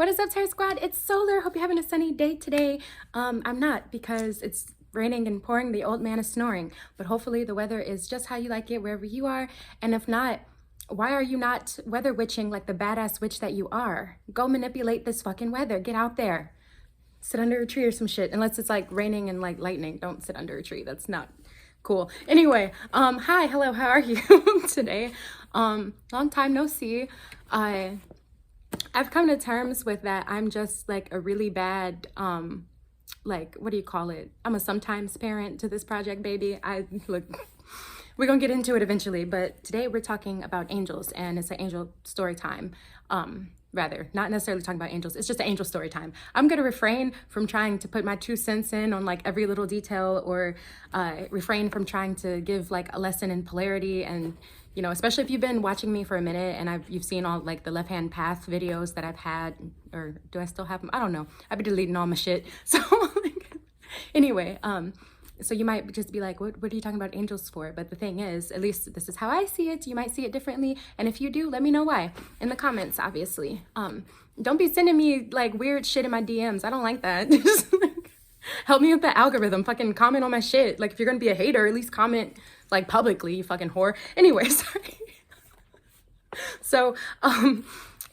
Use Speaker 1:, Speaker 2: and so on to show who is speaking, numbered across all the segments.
Speaker 1: What is up, Terror Squad? It's Solar. Hope you're having a sunny day today. I'm not, because it's raining and pouring. The old man is snoring. But hopefully the weather is just how you like it wherever you are. And if not, why are you not weather witching like the badass witch that you are? Go manipulate this fucking weather. Get out there. Sit under a tree or some shit. Unless it's like raining and like lightning. Don't sit under a tree. That's not cool. Anyway, hi, hello, how are you today? Long time no see. I've come to terms with that. I'm just like a really bad, like, what do you call it? I'm a sometimes parent to this project, baby. Look, we're gonna get into it eventually, but today we're talking about angels, and it's an angel story time. Rather, not necessarily talking about angels, it's just an angel story time. I'm gonna refrain from trying to put my 2 cents in on like every little detail, or refrain from trying to give like a lesson in polarity. And you know, especially if you've been watching me for a minute and you've seen all like the left hand path videos that I've had, or do I still have them? I don't know. I've been deleting all my shit. So like, anyway, so you might just be like, what are you talking about angels for? But the thing is, at least this is how I see it. You might see it differently. And if you do, let me know why in the comments, obviously. Don't be sending me like weird shit in my DMs. I don't like that. Just, like, help me with the algorithm. Fucking comment on my shit. Like, if you're gonna be a hater, at least comment like publicly, you fucking whore. Anyway, sorry. So,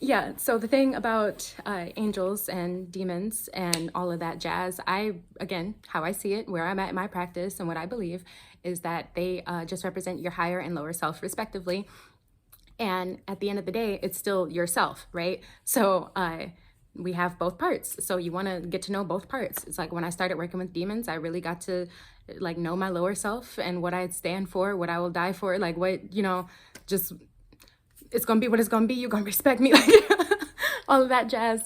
Speaker 1: yeah, so the thing about angels and demons and all of that jazz, again, how I see it, where I'm at in my practice and what I believe is that they just represent your higher and lower self respectively. And at the end of the day, it's still yourself, right? So we have both parts. So you want to get to know both parts. It's like when I started working with demons, I really got to like know my lower self and what I stand for, what I will die for, like what, you know, just it's gonna be what it's gonna be. You're gonna respect me, like all of that jazz.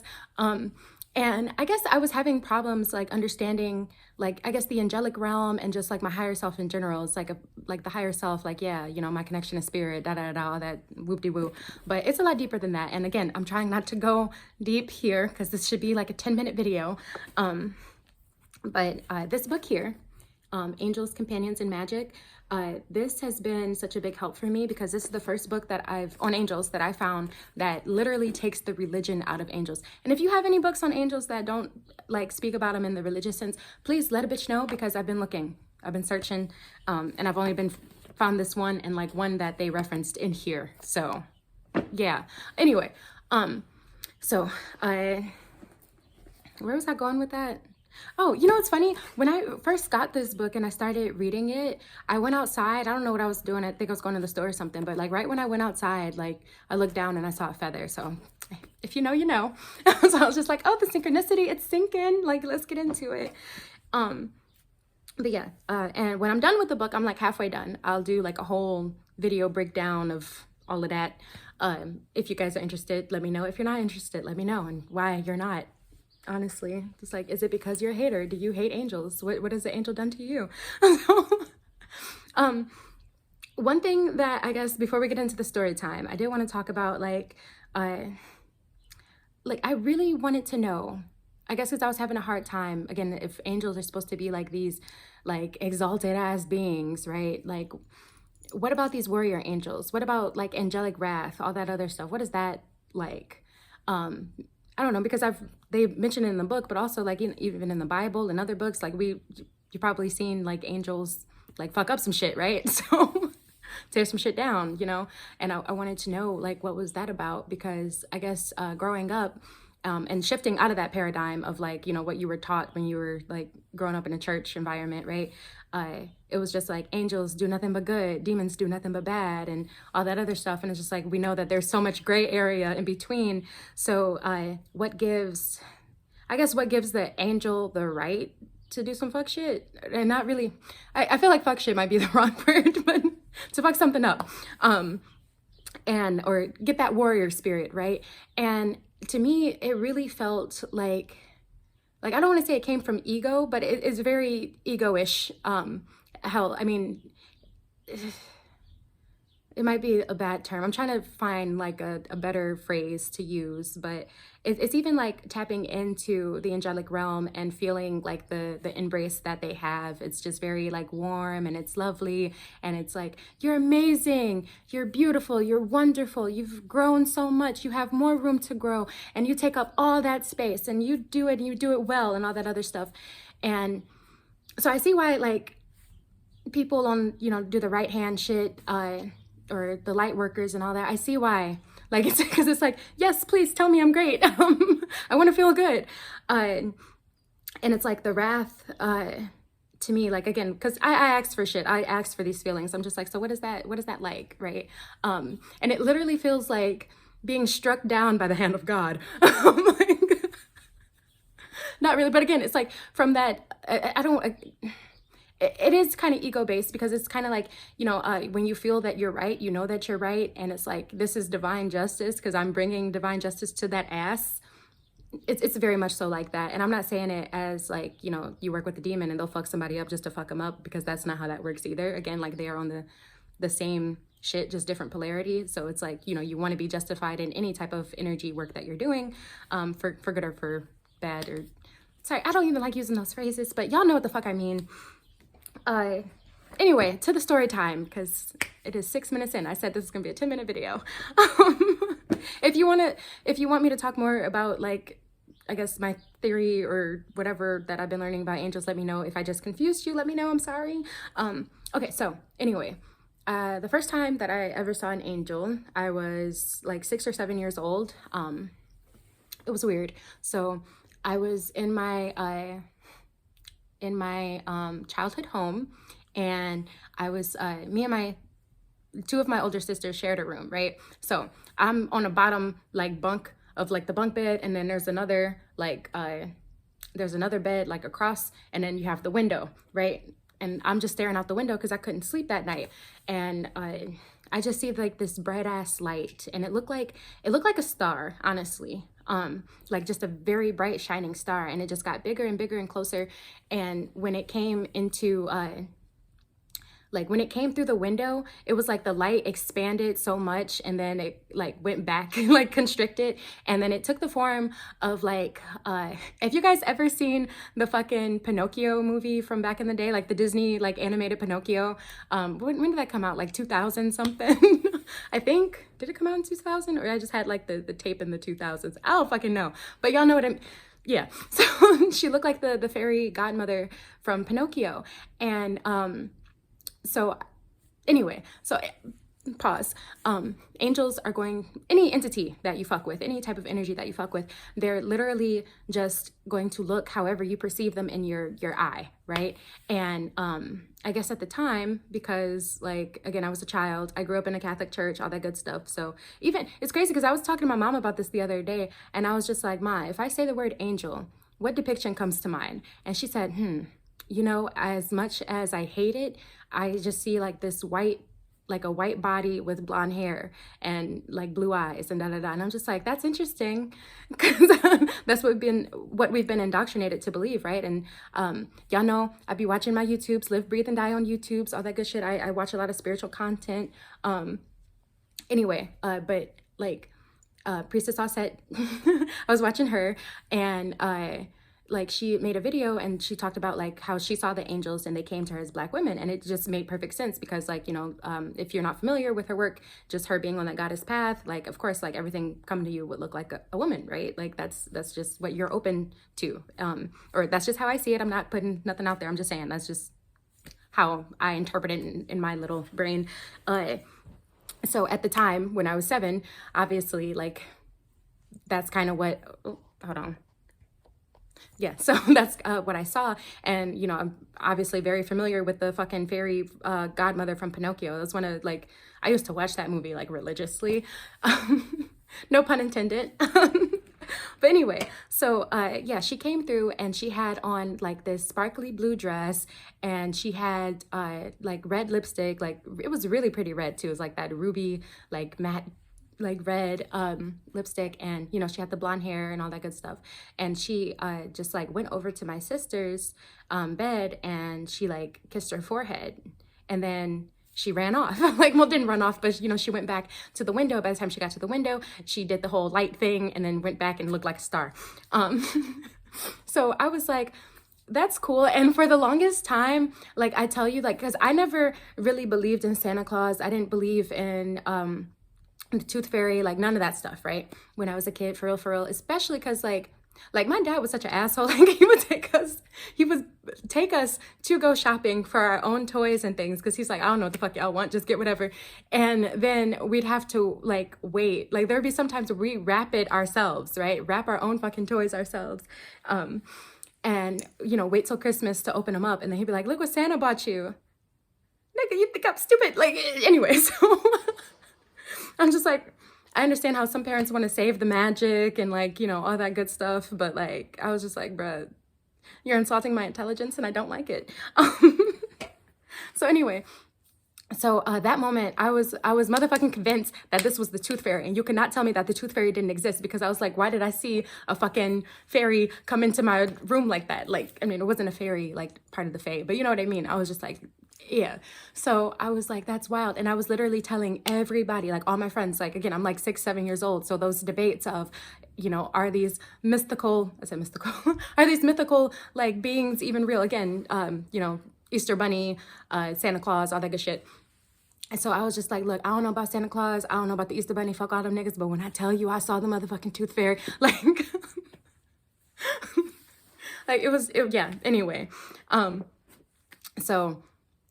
Speaker 1: And I guess I was having problems like understanding, like I guess the angelic realm and just like my higher self in general. It's like like the higher self, like yeah, you know, my connection to spirit, da da da, all that whoop de woo. But it's a lot deeper than that. And again, I'm trying not to go deep here because this should be like a 10-minute video. But this book here, Angels, Companions, and Magic. This has been such a big help for me because this is the first book that on angels that I found that literally takes the religion out of angels. And if you have any books on angels that don't like speak about them in the religious sense, please let a bitch know, because I've been looking, I've been searching, and I've only found this one and like one that they referenced in here. So yeah, anyway, so where was I going with that? Oh, you know what's funny? When I first got this book and I started reading it, I went outside. I don't know what I was doing. I think I was going to the store or something. But like right when I went outside, like I looked down and I saw a feather. So if you know, you know. So I was just like, oh, the synchronicity, it's sinking. Like, let's get into it. But yeah, and when I'm done with the book, I'm like halfway done. I'll do like a whole video breakdown of all of that. If you guys are interested, let me know. If you're not interested, let me know and why you're not. Honestly, just like, is it because you're a hater? Do you hate angels? What has the angel done to you? One thing that I guess before we get into the story time, I did want to talk about like I really wanted to know, I guess because I was having a hard time, again, if angels are supposed to be like these like exalted ass beings, right? Like, what about these warrior angels? What about like angelic wrath, all that other stuff? What is that like? I don't know, because they mentioned it in the book, but also like even in the Bible and other books, like you've probably seen like angels like fuck up some shit, right? So tear some shit down, you know? And I wanted to know like what was that about, because I guess growing up and shifting out of that paradigm of like, you know, what you were taught when you were like growing up in a church environment, right? It was just like angels do nothing but good, demons do nothing but bad, and all that other stuff. And it's just like, we know that there's so much gray area in between. So what gives the angel the right to do some fuck shit? And not really, I feel like fuck shit might be the wrong word, but to fuck something up, or get that warrior spirit, right? And to me, it really felt like I don't want to say it came from ego, but it is very ego-ish. Hell, I mean, it might be a bad term. I'm trying to find like a better phrase to use, but it's even like tapping into the angelic realm and feeling like the embrace that they have. It's just very like warm and it's lovely, and it's like, you're amazing, you're beautiful, you're wonderful, you've grown so much, you have more room to grow, and you take up all that space, and you do it, and you do it well, and all that other stuff. And so I see why like people on, you know, do the right hand shit, or the light workers and all that. I see why. Like, it's because it's like, yes, please tell me I'm great. I want to feel good. And it's like the wrath, to me, like, again, because I asked for shit. I asked for these feelings. I'm just like, so what is that? What is that like? Right. And it literally feels like being struck down by the hand of God. Like, not really. But again, it's like from that, I don't, it is kind of ego based, because it's kind of like, you know, when you feel that you're right, you know that you're right, and it's like, this is divine justice because I'm bringing divine justice to that ass. It's very much so like that. And I'm not saying it as like, you know, you work with a demon and they'll fuck somebody up just to fuck them up, because that's not how that works either. Again, like, they are on the same shit, just different polarity. So it's like, you know, you want to be justified in any type of energy work that you're doing, for good or for bad. Or sorry, I don't even like using those phrases, but y'all know what the fuck I mean. Anyway, to the story time, because it is 6 minutes in. I said this is gonna be a 10-minute video. If you want me to talk more about, like, I guess my theory or whatever that I've been learning about angels, let me know. If I just confused you, let me know. I'm sorry. Okay, so anyway, the first time that I ever saw an angel, I was like 6 or 7 years old. It was weird. So I was in my childhood home, and I was me and my two of my older sisters shared a room, right? So I'm on a bottom like bunk of like the bunk bed, and then there's another like there's another bed like across, and then you have the window, right? And I'm just staring out the window because I couldn't sleep that night, and I just see like this bright ass light, and it looked like a star, honestly. Like just a very bright shining star, and it just got bigger and bigger and closer. And when it came into like when it came through the window, it was like the light expanded so much, and then it like went back like constricted, and then it took the form of like if you guys ever seen the fucking Pinocchio movie from back in the day, like the Disney like animated Pinocchio, when did that come out? Like 2000 something. I think, did it come out in 2000, or I just had like the tape in the 2000s? I don't fucking know, but y'all know what I'm, yeah. So she looked like the fairy godmother from Pinocchio. And so anyway, so pause. Angels are going, any entity that you fuck with, any type of energy that you fuck with, they're literally just going to look however you perceive them in your eye, right? And I guess at the time, because like, again, I was a child, I grew up in a Catholic church, all that good stuff. So even, it's crazy because I was talking to my mom about this the other day, and I was just like, Ma, if I say the word angel, what depiction comes to mind? And she said, you know, as much as I hate it, I just see like this white, like a white body with blonde hair and like blue eyes and da-da-da. And I'm just like, that's interesting, because that's what we've been indoctrinated to believe, right? And y'all know I be watching my YouTubes, Live, Breathe, and Die on YouTubes, all that good shit. I watch a lot of spiritual content. Anyway, but like Priestess Osset, I was watching her, and like she made a video, and she talked about like how she saw the angels and they came to her as Black women, and it just made perfect sense, because like, you know, if you're not familiar with her work, just her being on that goddess path, like of course like everything coming to you would look like a woman, right? Like that's just what you're open to, or that's just how I see it. I'm not putting nothing out there, I'm just saying that's just how I interpret it in my little brain. So at the time when I was 7, obviously like that's kind of what, oh, hold on. Yeah, so that's what I saw. And, you know, I'm obviously very familiar with the fucking fairy godmother from Pinocchio. That's one of, like, I used to watch that movie, like, religiously. No pun intended. But anyway, so, yeah, she came through, and she had on, like, this sparkly blue dress, and she had, like, red lipstick. Like, it was really pretty red, too. It was, like, that ruby, like, matte, like red lipstick, and you know, she had the blonde hair and all that good stuff. And she just like went over to my sister's bed, and she like kissed her forehead, and then she ran off. Like, well, didn't run off, but you know, she went back to the window. By the time she got to the window, she did the whole light thing and then went back and looked like a star. So I was like, that's cool. And for the longest time, like I tell you, like, because I never really believed in Santa Claus. I didn't believe in the tooth fairy, like none of that stuff, right? When I was a kid, for real, especially because like my dad was such an asshole. Like he would take us to go shopping for our own toys and things, because he's like, I don't know what the fuck y'all want, just get whatever. And then we'd have to like wait. Like there'd be sometimes we wrap it ourselves, right? Wrap our own fucking toys ourselves. And you know, wait till Christmas to open them up, and then he'd be like, look what Santa bought you. Nigga, you think I'm stupid? Like, anyway, so I'm just like, I understand how some parents want to save the magic and like, you know, all that good stuff. But like, I was just like, bruh, you're insulting my intelligence and I don't like it. So anyway, so that moment I was motherfucking convinced that this was the tooth fairy, and you cannot tell me that the tooth fairy didn't exist, because I was like, why did I see a fucking fairy come into my room like that? Like, I mean, it wasn't a fairy, like part of the fae, but you know what I mean? I was just like, yeah. So I was like, that's wild. And I was literally telling everybody, like all my friends, like, again, I'm like 6-7 years old. So those debates of, you know, are these mythical, I said mystical, are these mythical like beings even real? Again, you know, Easter Bunny, Santa Claus, all that good shit. And so I was just like, look, I don't know about Santa Claus. I don't know about the Easter Bunny. Fuck all them niggas. But when I tell you I saw the motherfucking tooth fairy, like, like yeah, anyway. So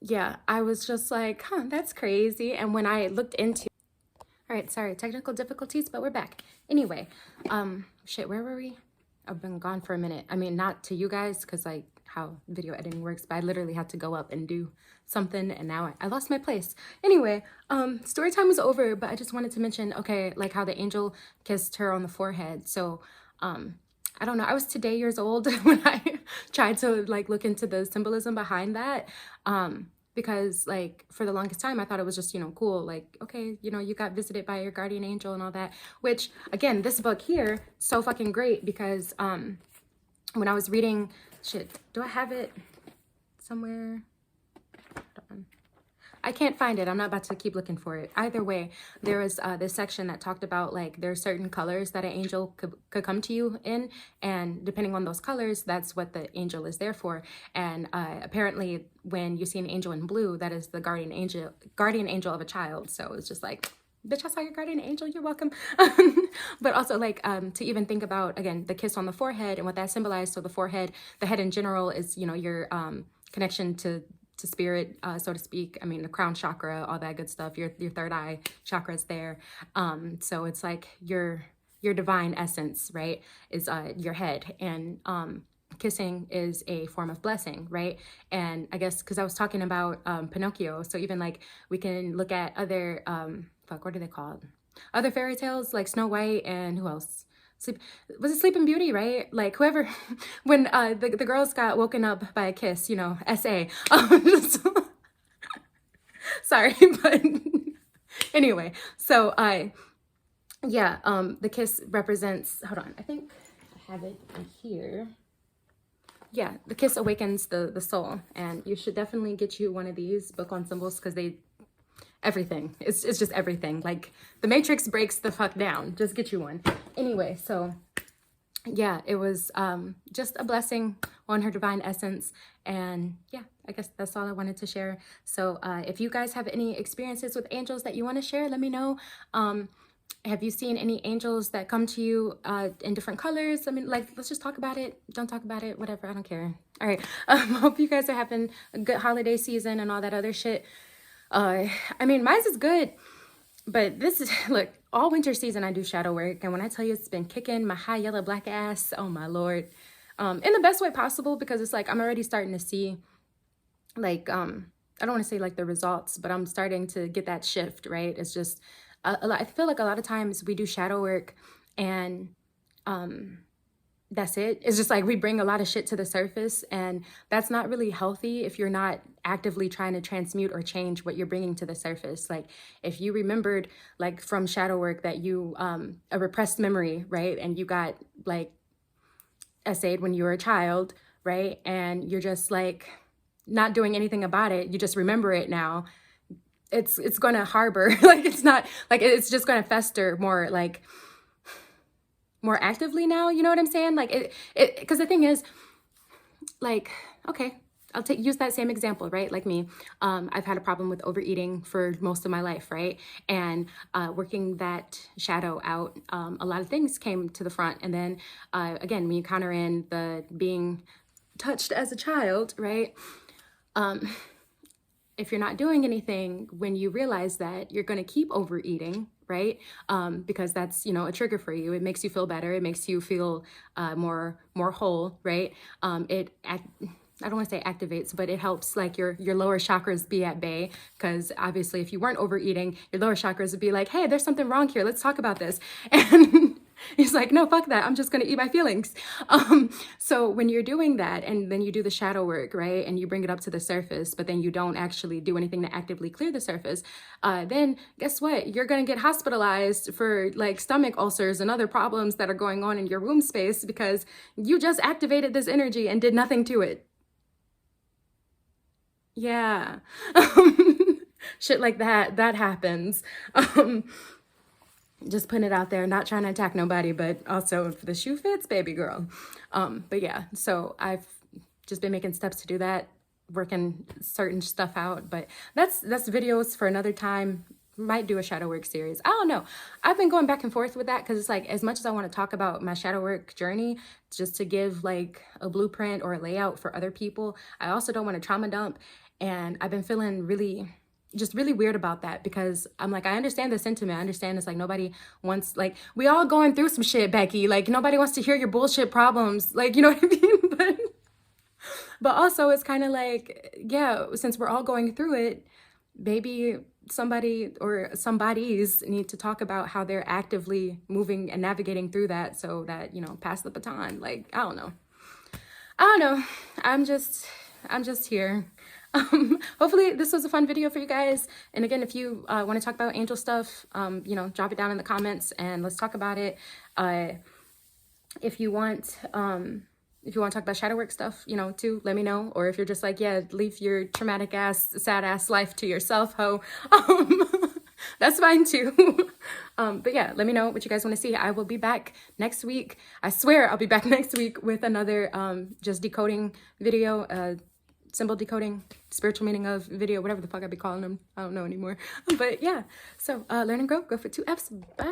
Speaker 1: yeah, I was just like, huh, that's crazy. And when I looked into, all right, sorry, technical difficulties, but we're back. Anyway, shit, where were we? I've been gone for a minute. I mean, not to you guys, because like how video editing works, but I literally had to go up and do something, and now I lost my place. Anyway, story time was over, but I just wanted to mention, okay, like how the angel kissed her on the forehead. So, I don't know, I was today years old when I tried to like look into the symbolism behind that. Because like for the longest time I thought it was just, you know, cool, like, okay, you know, you got visited by your guardian angel and all that, which again, this book here, so fucking great, because when I was reading, shit, do I have it somewhere? Hold on. I can't find it. I'm not about to keep looking for it. Either way, there was this section that talked about like there are certain colors that an angel could come to you in, and depending on those colors, that's what the angel is there for. And apparently when you see an angel in blue, that is the guardian angel of a child. So it's just like, bitch, I saw your guardian angel, you're welcome. But also like to even think about, again, the kiss on the forehead and what that symbolized. So the forehead, the head in general is, you know, your connection to spirit, so to speak. I mean, the crown chakra, all that good stuff, your third eye chakra is there. So it's like your divine essence, right, is your head. And kissing is a form of blessing, right? And I guess because I was talking about Pinocchio, so even like we can look at other what are they called, other fairy tales like Snow White, and who else, was it Sleeping Beauty, right? Like whoever, when the girls got woken up by a kiss, you know, SA. Sorry, but anyway, so yeah, the kiss represents, hold on, I think I have it in here. Yeah, the kiss awakens the soul, and you should definitely get you one of these book on symbols, because they, everything, it's just everything. Like the Matrix breaks the fuck down. Just get you one. Anyway, so yeah, it was just a blessing on her divine essence. And yeah, I guess that's all I wanted to share. So if you guys have any experiences with angels that you want to share, let me know. Have you seen any angels that come to you in different colors? I mean, like, let's just talk about it. Don't talk about it, whatever, I don't care. All right, hope you guys are having a good holiday season and all that other shit. I mean, mine's is good, but this is, look, all winter season I do shadow work, and when I tell you it's been kicking my high yellow black ass, oh my lord, in the best way possible, because it's like I'm already starting to see, like, I don't want to say like the results, but I'm starting to get that shift, right? It's just, I feel like a lot of times we do shadow work and that's it. It's just like we bring a lot of shit to the surface, and that's not really healthy if you're not actively trying to transmute or change what you're bringing to the surface. Like if you remembered like from shadow work that you, a repressed memory, right? And you got like essayed when you were a child, right? And you're just like not doing anything about it. You just remember it now. it's going to harbor. Like, it's not like, it's just going to fester more, like more actively now. You know what I'm saying? Like because the thing is, like, okay, I'll use that same example, right? Like me, I've had a problem with overeating for most of my life, right? And working that shadow out, a lot of things came to the front. And then again, when you counter in the being touched as a child, right? If you're not doing anything, when you realize that, you're going to keep overeating, right? Because that's, you know, a trigger for you. It makes you feel better. It makes you feel more whole, right? I don't want to say activates, but it helps like your lower chakras be at bay, because obviously if you weren't overeating, your lower chakras would be like, hey, there's something wrong here. Let's talk about this. And he's like, no, fuck that. I'm just going to eat my feelings. So when you're doing that and then you do the shadow work, right, and you bring it up to the surface, but then you don't actually do anything to actively clear the surface, then guess what? You're going to get hospitalized for like stomach ulcers and other problems that are going on in your womb space because you just activated this energy and did nothing to it. Yeah. Shit like that happens. Just putting it out there, not trying to attack nobody, but also if the shoe fits, baby girl. But yeah, so I've just been making steps to do that, working certain stuff out, but that's videos for another time. Might do a shadow work series. I don't know. I've been going back and forth with that because it's like, as much as I want to talk about my shadow work journey, just to give like a blueprint or a layout for other people, I also don't want to trauma dump. And I've been feeling really weird about that, because I'm like, I understand the sentiment. I understand it's like nobody wants, like, we all going through some shit, Becky. Like, nobody wants to hear your bullshit problems. Like, you know what I mean? But also it's kind of like, yeah, since we're all going through it, maybe somebody or somebodies need to talk about how they're actively moving and navigating through that, so that, you know, pass the baton. Like, I don't know. I'm just here. Hopefully this was a fun video for you guys. And again, if you want to talk about angel stuff, you know, drop it down in the comments and let's talk about it. If you want to talk about shadow work stuff, you know, too, let me know. Or if you're just like, yeah, leave your traumatic ass, sad ass life to yourself, ho. That's fine too. But yeah, let me know what you guys want to see. I will be back next week. I swear I'll be back next week with another just decoding video, symbol decoding, spiritual meaning of video, whatever the fuck I be calling them. I don't know anymore. But yeah, so learn and grow, go for 2 Fs. Bye.